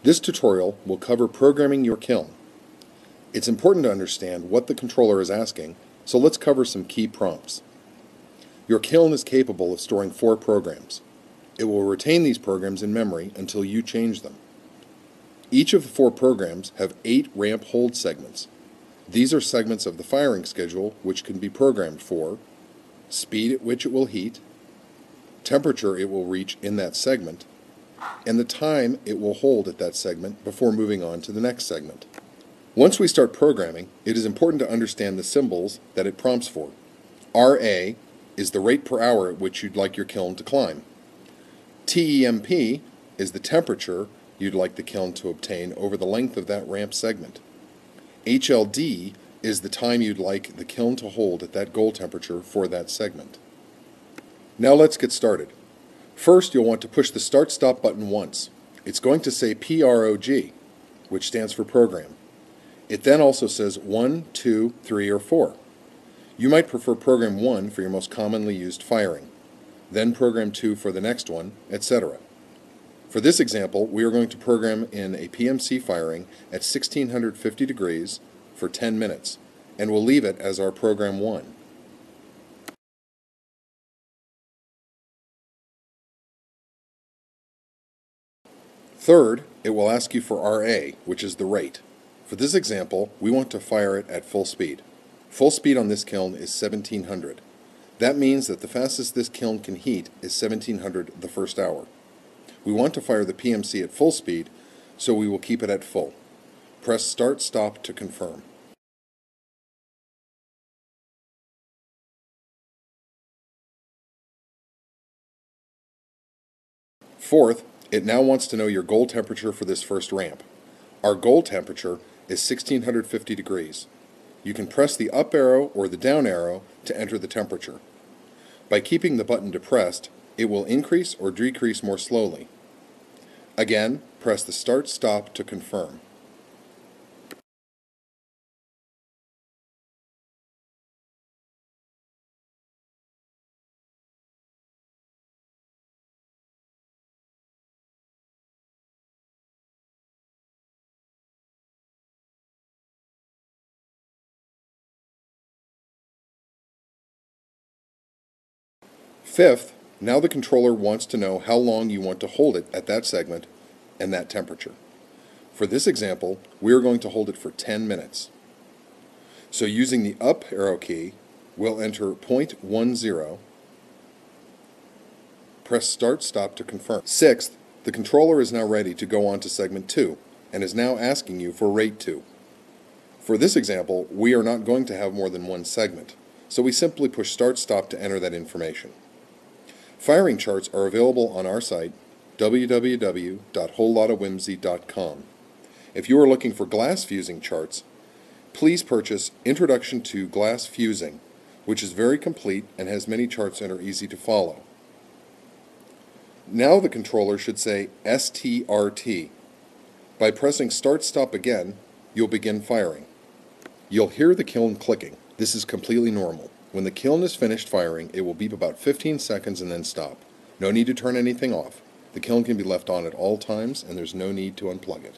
This tutorial will cover programming your kiln. It's important to understand what the controller is asking, so let's cover some key prompts. Your kiln is capable of storing 4 programs. It will retain these programs in memory until you change them. Each of the 4 programs have 8 ramp hold segments. These are segments of the firing schedule which can be programmed for speed at which it will heat, temperature it will reach in that segment, and the time it will hold at that segment before moving on to the next segment. Once we start programming, it is important to understand the symbols that it prompts for. RA is the rate per hour at which you'd like your kiln to climb. TEMP is the temperature you'd like the kiln to obtain over the length of that ramp segment. HLD is the time you'd like the kiln to hold at that goal temperature for that segment. Now let's get started. First, you'll want to push the Start-Stop button once. It's going to say PROG, which stands for Program. It then also says 1, 2, 3, or 4. You might prefer Program 1 for your most commonly used firing, then Program 2 for the next one, etc. For this example, we are going to program in a PMC firing at 1650 degrees for 10 minutes, and we'll leave it as our Program 1. Third, it will ask you for RA, which is the rate. For this example, we want to fire it at full speed. Full speed on this kiln is 1700. That means that the fastest this kiln can heat is 1700 the first hour. We want to fire the PMC at full speed, so we will keep it at full. Press Start-Stop to confirm. Fourth, it now wants to know your goal temperature for this first ramp. Our goal temperature is 1650 degrees. You can press the up arrow or the down arrow to enter the temperature. By keeping the button depressed, it will increase or decrease more slowly. Again, press the Start-Stop to confirm. Fifth, now the controller wants to know how long you want to hold it at that segment and that temperature. For this example, we are going to hold it for 10 minutes. So using the up arrow key, we'll enter 0.10, press Start-Stop to confirm. Sixth, the controller is now ready to go on to segment 2 and is now asking you for rate 2. For this example, we are not going to have more than one segment, so we simply push Start-Stop to enter that information. Firing charts are available on our site, www.wholelotofwhimsy.com. If you are looking for glass fusing charts, please purchase Introduction to Glass Fusing, which is very complete and has many charts and are easy to follow. Now the controller should say STRT. By pressing Start-Stop again, you'll begin firing. You'll hear the kiln clicking. This is completely normal. When the kiln is finished firing, it will beep about 15 seconds and then stop. No need to turn anything off. The kiln can be left on at all times, and there's no need to unplug it.